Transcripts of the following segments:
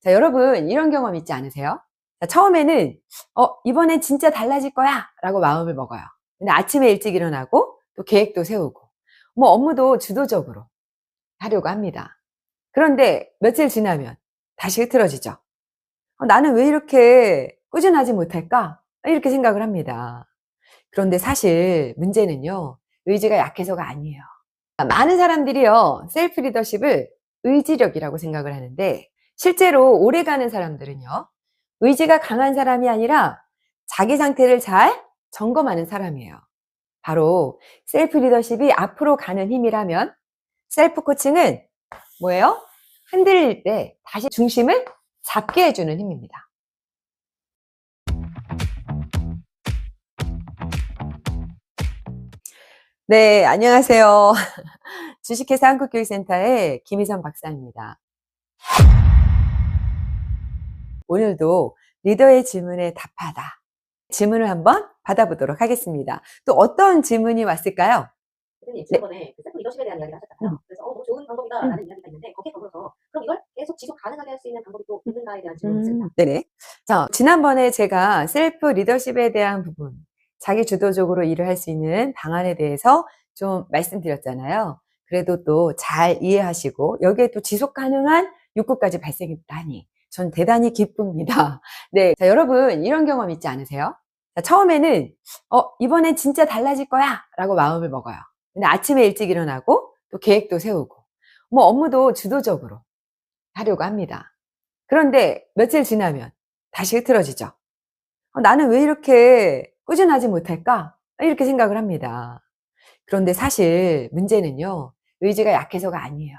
자, 여러분, 이런 경험 있지 않으세요? 자, 처음에는, 이번엔 진짜 달라질 거야! 라고 마음을 먹어요. 근데 아침에 일찍 일어나고, 또 계획도 세우고, 업무도 주도적으로 하려고 합니다. 그런데 며칠 지나면 다시 흐트러지죠. 나는 왜 이렇게 꾸준하지 못할까? 이렇게 생각을 합니다. 그런데 사실 문제는요, 의지가 약해서가 아니에요. 많은 사람들이요, 셀프 리더십을 의지력이라고 생각을 하는데, 실제로 오래가는 사람들은요, 의지가 강한 사람이 아니라 자기 상태를 잘 점검하는 사람이에요. 바로 셀프 리더십이 앞으로 가는 힘이라면, 셀프 코칭은 뭐예요? 흔들릴 때 다시 중심을 잡게 해주는 힘입니다. 네, 안녕하세요. 주식회사 한국교육센터의 김희선 박사입니다. 오늘도 리더의 질문에 답하다. 질문을 한번 받아보도록 하겠습니다. 또 어떤 질문이 왔을까요? 대표님, 지난번에 그 셀프 리더십에 대한 이야기를 하셨잖아요. 그래서 너무 좋은 방법이다라는 이야기가 있는데 거기에 더불어서 그럼 이걸 계속 지속 가능하게 할 수 있는 방법이 또 있는가에 대한 질문이 있습니다. 네네. 자, 지난번에 제가 셀프 리더십에 대한 부분, 자기 주도적으로 일을 할 수 있는 방안에 대해서 좀 말씀드렸잖아요. 그래도 또 잘 이해하시고 여기에 또 지속 가능한 욕구까지 발생했다니 전 대단히 기쁩니다. 네, 자, 여러분 이런 경험 있지 않으세요? 자, 처음에는 이번엔 진짜 달라질 거야 라고 마음을 먹어요. 근데 아침에 일찍 일어나고 또 계획도 세우고 업무도 주도적으로 하려고 합니다. 그런데 며칠 지나면 다시 흐트러지죠. 나는 왜 이렇게 꾸준하지 못할까? 이렇게 생각을 합니다. 그런데 사실 문제는요, 의지가 약해서가 아니에요.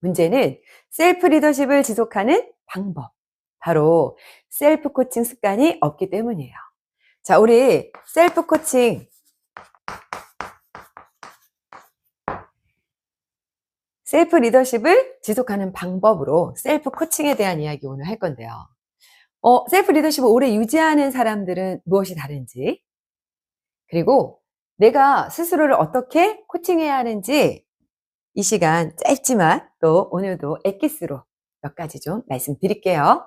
문제는 셀프 리더십을 지속하는 방법. 바로 셀프 코칭 습관이 없기 때문이에요. 자, 우리 셀프 코칭, 셀프 리더십을 지속하는 방법으로 셀프 코칭에 대한 이야기 오늘 할 건데요. 셀프 리더십을 오래 유지하는 사람들은 무엇이 다른지, 그리고 내가 스스로를 어떻게 코칭해야 하는지 이 시간 짧지만 또 오늘도 엑기스로 몇 가지 좀 말씀드릴게요.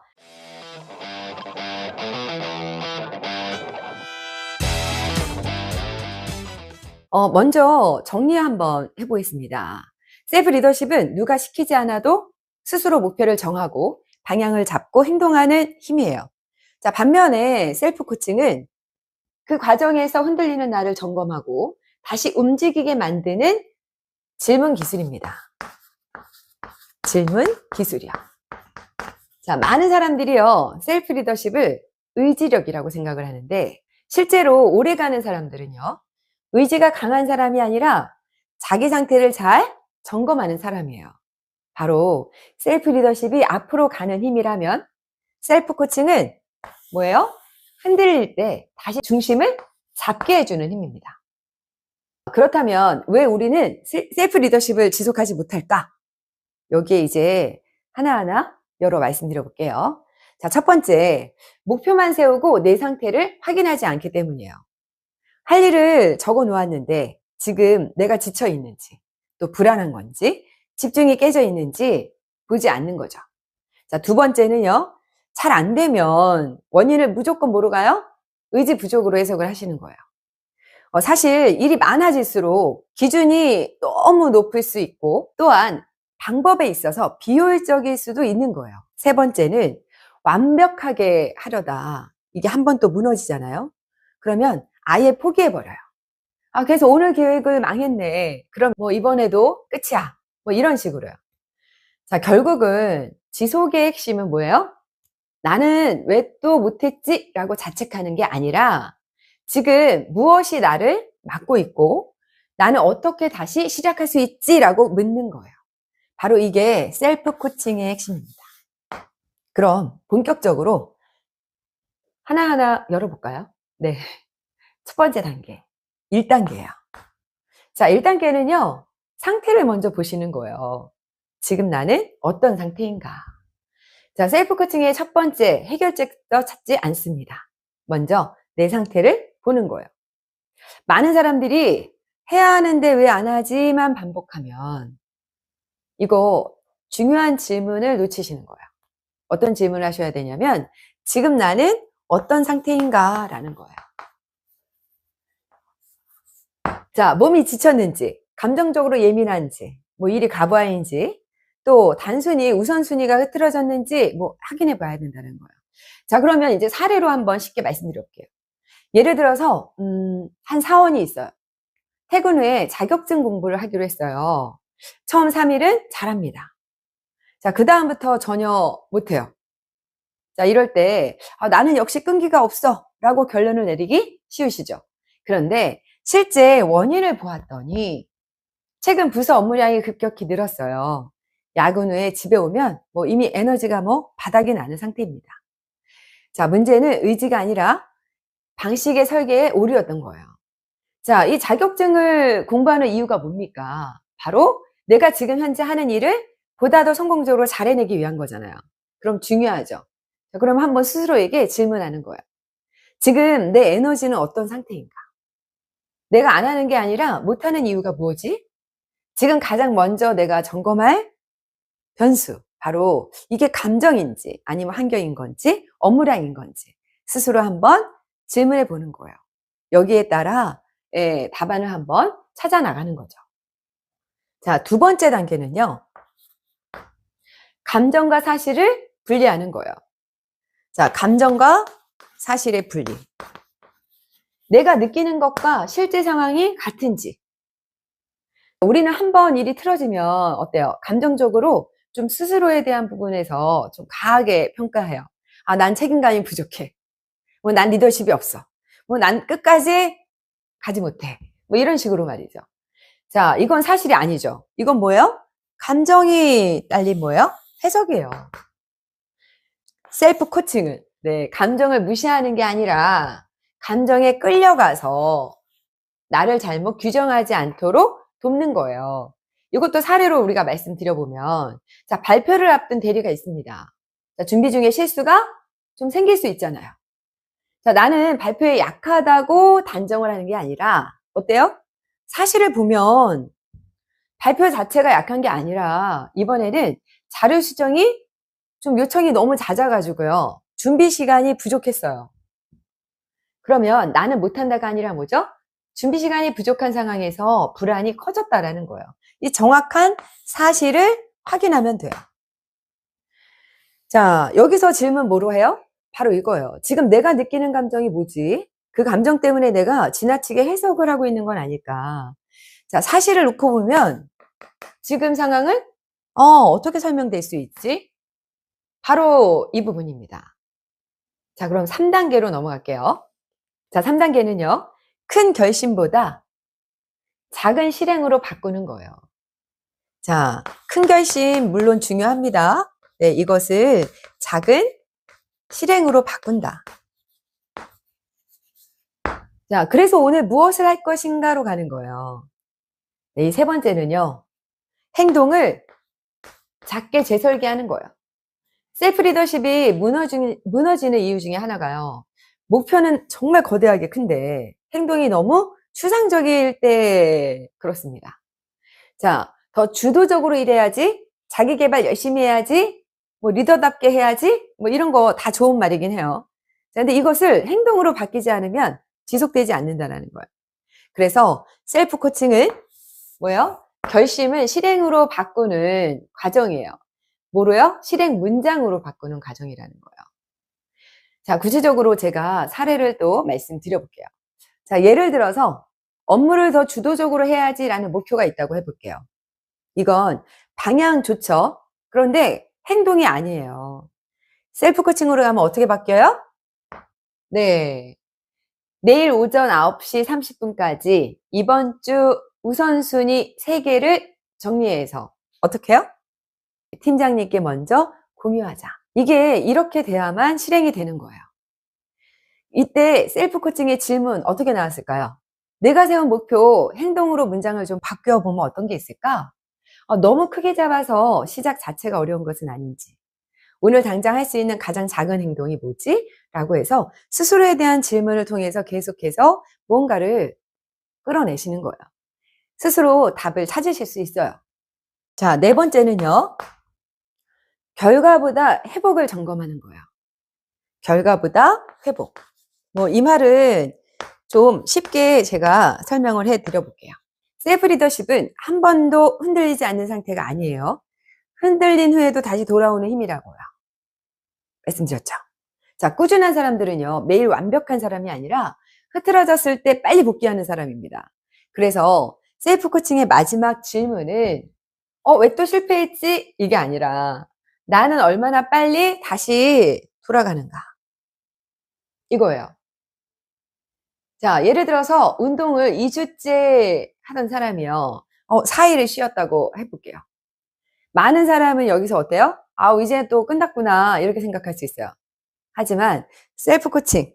먼저 정리 한번 해보겠습니다. 셀프 리더십은 누가 시키지 않아도 스스로 목표를 정하고 방향을 잡고 행동하는 힘이에요. 자, 반면에 셀프 코칭은 그 과정에서 흔들리는 나를 점검하고 다시 움직이게 만드는 질문 기술입니다. 질문 기술이요. 자, 많은 사람들이요, 셀프 리더십을 의지력이라고 생각을 하는데, 실제로 오래가는 사람들은요, 의지가 강한 사람이 아니라 자기 상태를 잘 점검하는 사람이에요. 바로 셀프 리더십이 앞으로 가는 힘이라면, 셀프 코칭은 뭐예요? 흔들릴 때 다시 중심을 잡게 해주는 힘입니다. 그렇다면 왜 우리는 셀프 리더십을 지속하지 못할까? 여기에 이제 하나하나 여러 말씀드려 볼게요. 자, 첫 번째, 목표만 세우고 내 상태를 확인하지 않기 때문이에요. 할 일을 적어 놓았는데 지금 내가 지쳐 있는지, 또 불안한 건지, 집중이 깨져 있는지 보지 않는 거죠. 자, 두 번째는요, 잘 안 되면 원인을 무조건 뭐로 가요? 의지 부족으로 해석을 하시는 거예요. 사실 일이 많아질수록 기준이 너무 높을 수 있고 또한 방법에 있어서 비효율적일 수도 있는 거예요. 세 번째는 완벽하게 하려다 이게 한 번 또 무너지잖아요. 그러면 아예 포기해버려요. 그래서 오늘 계획을 망했네. 그럼 이번에도 끝이야. 이런 식으로요. 자, 결국은 지속의 핵심은 뭐예요? 나는 왜 또 못했지? 라고 자책하는 게 아니라 지금 무엇이 나를 막고 있고 나는 어떻게 다시 시작할 수 있지? 라고 묻는 거예요. 바로 이게 셀프 코칭의 핵심입니다. 그럼 본격적으로 하나하나 열어볼까요? 네. 첫 번째 단계, 1단계예요. 자, 1단계는요, 상태를 먼저 보시는 거예요. 지금 나는 어떤 상태인가? 자, 셀프 코칭의 첫 번째 해결책도 찾지 않습니다. 먼저 내 상태를 보는 거예요. 많은 사람들이 해야 하는데 왜 안 하지만 반복하면 이거 중요한 질문을 놓치시는 거예요. 어떤 질문을 하셔야 되냐면 지금 나는 어떤 상태인가 라는 거예요. 자, 몸이 지쳤는지, 감정적으로 예민한지, 뭐 일이 가부아인지, 또 단순히 우선순위가 흐트러졌는지 뭐 확인해 봐야 된다는 거예요. 자, 그러면 이제 사례로 한번 쉽게 말씀드려 볼게요. 예를 들어서 한 사원이 있어요. 퇴근 후에 자격증 공부를 하기로 했어요. 처음 3일은 잘합니다. 자, 그 다음부터 전혀 못해요. 자, 이럴 때 나는 역시 끈기가 없어 라고 결론을 내리기 쉬우시죠. 그런데 실제 원인을 보았더니 최근 부서 업무량이 급격히 늘었어요. 야근 후에 집에 오면 뭐 이미 에너지가 뭐 바닥이 나는 상태입니다. 자, 문제는 의지가 아니라 방식의 설계에 오류였던 거예요. 자, 이 자격증을 공부하는 이유가 뭡니까? 바로 내가 지금 현재 하는 일을 보다 더 성공적으로 잘 해내기 위한 거잖아요. 그럼 중요하죠. 자, 그럼 한번 스스로에게 질문하는 거예요. 지금 내 에너지는 어떤 상태인가? 내가 안 하는 게 아니라 못하는 이유가 뭐지? 지금 가장 먼저 내가 점검할 변수, 바로 이게 감정인지 아니면 환경인 건지 업무량인 건지 스스로 한번 질문해 보는 거예요. 여기에 따라 답안을 한번 찾아 나가는 거죠. 자, 두 번째 단계는요. 감정과 사실을 분리하는 거예요. 자, 감정과 사실의 분리. 내가 느끼는 것과 실제 상황이 같은지. 우리는 한번 일이 틀어지면 어때요? 감정적으로 좀 스스로에 대한 부분에서 좀 과하게 평가해요. 난 책임감이 부족해. 뭐 난 리더십이 없어. 뭐 난 끝까지 가지 못해. 뭐 이런 식으로 말이죠. 자, 이건 사실이 아니죠. 이건 뭐예요? 감정이 딸린 뭐예요? 해석이에요. 셀프 코칭은 감정을 무시하는 게 아니라 감정에 끌려가서 나를 잘못 규정하지 않도록 돕는 거예요. 이것도 사례로 우리가 말씀드려보면, 자, 발표를 앞둔 대리가 있습니다. 자, 준비 중에 실수가 좀 생길 수 있잖아요. 자, 나는 발표에 약하다고 단정을 하는 게 아니라, 어때요? 사실을 보면 발표 자체가 약한 게 아니라 이번에는 자료 수정이 좀 요청이 너무 잦아가지고요. 준비 시간이 부족했어요. 그러면 나는 못한다가 아니라 뭐죠? 준비 시간이 부족한 상황에서 불안이 커졌다라는 거예요. 이 정확한 사실을 확인하면 돼요. 자, 여기서 질문 뭐로 해요? 바로 이거예요. 지금 내가 느끼는 감정이 뭐지? 그 감정 때문에 내가 지나치게 해석을 하고 있는 건 아닐까? 자, 사실을 놓고 보면 지금 상황은 어떻게 설명될 수 있지? 바로 이 부분입니다. 자, 그럼 3단계로 넘어갈게요. 자, 3단계는요. 큰 결심보다 작은 실행으로 바꾸는 거예요. 자, 큰 결심 물론 중요합니다. 네, 이것을 작은 실행으로 바꾼다. 자, 그래서 오늘 무엇을 할 것인가로 가는 거예요. 네, 이 세 번째는요. 행동을 작게 재설계하는 거예요. 셀프 리더십이 무너지는 이유 중에 하나가요. 목표는 정말 거대하게 큰데 행동이 너무 추상적일 때 그렇습니다. 자, 더 주도적으로 일해야지, 자기 개발 열심히 해야지, 뭐 리더답게 해야지, 뭐 이런 거 다 좋은 말이긴 해요. 자, 근데 이것을 행동으로 바뀌지 않으면 지속되지 않는다는 거예요. 그래서 셀프 코칭은 뭐예요? 결심을 실행으로 바꾸는 과정이에요. 뭐로요? 실행 문장으로 바꾸는 과정이라는 거예요. 자, 구체적으로 제가 사례를 또 말씀드려볼게요. 자, 예를 들어서 업무를 더 주도적으로 해야지라는 목표가 있다고 해볼게요. 이건 방향 좋죠. 그런데 행동이 아니에요. 셀프 코칭으로 가면 어떻게 바뀌어요? 네. 내일 오전 9시 30분까지 이번 주 우선순위 3개를 정리해서 어떻게 해요? 팀장님께 먼저 공유하자. 이게 이렇게 돼야만 실행이 되는 거예요. 이때 셀프 코칭의 질문 어떻게 나왔을까요? 내가 세운 목표 행동으로 문장을 좀 바뀌어보면 어떤 게 있을까? 너무 크게 잡아서 시작 자체가 어려운 것은 아닌지, 오늘 당장 할 수 있는 가장 작은 행동이 뭐지? 라고 해서 스스로에 대한 질문을 통해서 계속해서 뭔가를 끌어내시는 거예요. 스스로 답을 찾으실 수 있어요. 자, 네 번째는요. 결과보다 회복을 점검하는 거예요. 결과보다 회복. 이 말은 좀 쉽게 제가 설명을 해 드려볼게요. 셀프 리더십은 한 번도 흔들리지 않는 상태가 아니에요. 흔들린 후에도 다시 돌아오는 힘이라고요. 말씀드렸죠. 자, 꾸준한 사람들은요, 매일 완벽한 사람이 아니라 흐트러졌을 때 빨리 복귀하는 사람입니다. 그래서 셀프 코칭의 마지막 질문은 왜 또 실패했지? 이게 아니라 나는 얼마나 빨리 다시 돌아가는가? 이거예요. 자, 예를 들어서 운동을 2주째 하던 사람이요. 4일을 쉬었다고 해볼게요. 많은 사람은 여기서 어때요? 이제 또 끝났구나. 이렇게 생각할 수 있어요. 하지만 셀프 코칭,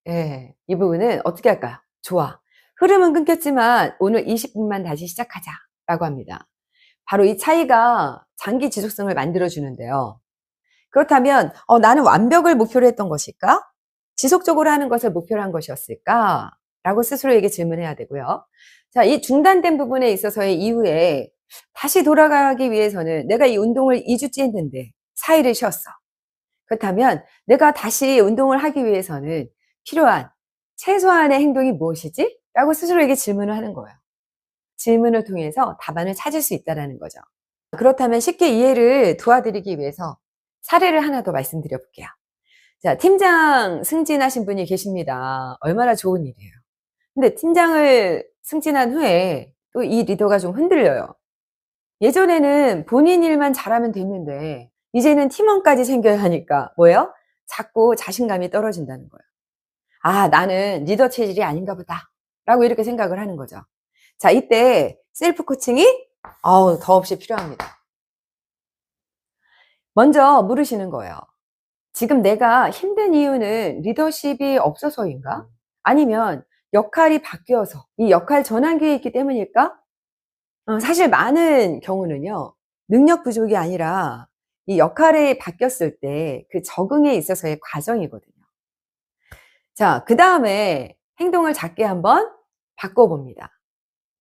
예, 이 부분은 어떻게 할까요? 좋아. 흐름은 끊겼지만 오늘 20분만 다시 시작하자. 라고 합니다. 바로 이 차이가 장기 지속성을 만들어주는데요. 그렇다면 나는 완벽을 목표로 했던 것일까? 지속적으로 하는 것을 목표로 한 것이었을까? 라고 스스로에게 질문해야 되고요. 자, 이 중단된 부분에 있어서의 이후에 다시 돌아가기 위해서는 내가 이 운동을 2주째 했는데 4일을 쉬었어. 그렇다면 내가 다시 운동을 하기 위해서는 필요한 최소한의 행동이 무엇이지? 라고 스스로에게 질문을 하는 거예요. 질문을 통해서 답안을 찾을 수 있다는 거죠. 그렇다면 쉽게 이해를 도와드리기 위해서 사례를 하나 더 말씀드려 볼게요. 자, 팀장 승진하신 분이 계십니다. 얼마나 좋은 일이에요. 근데 팀장을 승진한 후에 또 이 리더가 좀 흔들려요. 예전에는 본인 일만 잘하면 됐는데 이제는 팀원까지 챙겨야 하니까 뭐예요? 자꾸 자신감이 떨어진다는 거예요. 나는 리더 체질이 아닌가 보다 라고 이렇게 생각을 하는 거죠. 자, 이때 셀프 코칭이 더없이 필요합니다. 먼저 물으시는 거예요. 지금 내가 힘든 이유는 리더십이 없어서인가? 아니면 역할이 바뀌어서 이 역할 전환기에 있기 때문일까? 사실 많은 경우는요, 능력 부족이 아니라 이 역할이 바뀌었을 때 그 적응에 있어서의 과정이거든요. 자, 그 다음에 행동을 작게 한번 바꿔봅니다.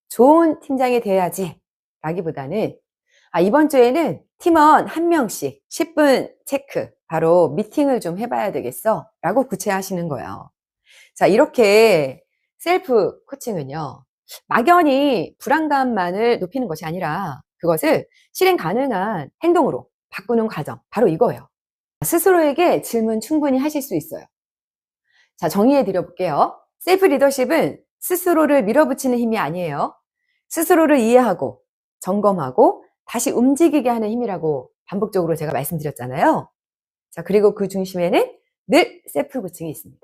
좋은 팀장이 돼야지 라기보다는 이번 주에는 팀원 1명씩 10분 체크, 바로 미팅을 좀 해봐야 되겠어 라고 구체화하시는 거예요. 자, 이렇게 셀프 코칭은요, 막연히 불안감만을 높이는 것이 아니라 그것을 실행 가능한 행동으로 바꾸는 과정, 바로 이거예요. 스스로에게 질문 충분히 하실 수 있어요. 자, 정리해 드려 볼게요. 셀프 리더십은 스스로를 밀어붙이는 힘이 아니에요. 스스로를 이해하고 점검하고 다시 움직이게 하는 힘이라고 반복적으로 제가 말씀드렸잖아요. 자, 그리고 그 중심에는 늘 셀프 코칭이 있습니다.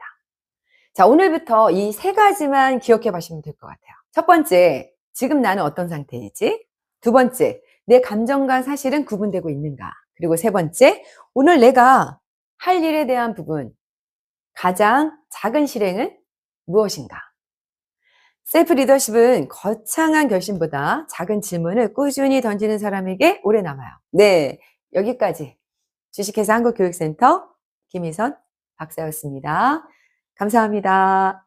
자, 오늘부터 이 3가지만 기억해 보시면 될 것 같아요. 첫 번째, 지금 나는 어떤 상태이지? 두 번째, 내 감정과 사실은 구분되고 있는가? 그리고 세 번째, 오늘 내가 할 일에 대한 부분, 가장 작은 실행은 무엇인가? 셀프 리더십은 거창한 결심보다 작은 질문을 꾸준히 던지는 사람에게 오래 남아요. 네, 여기까지 주식회사 한국교육센터 김희선 박사였습니다. 감사합니다.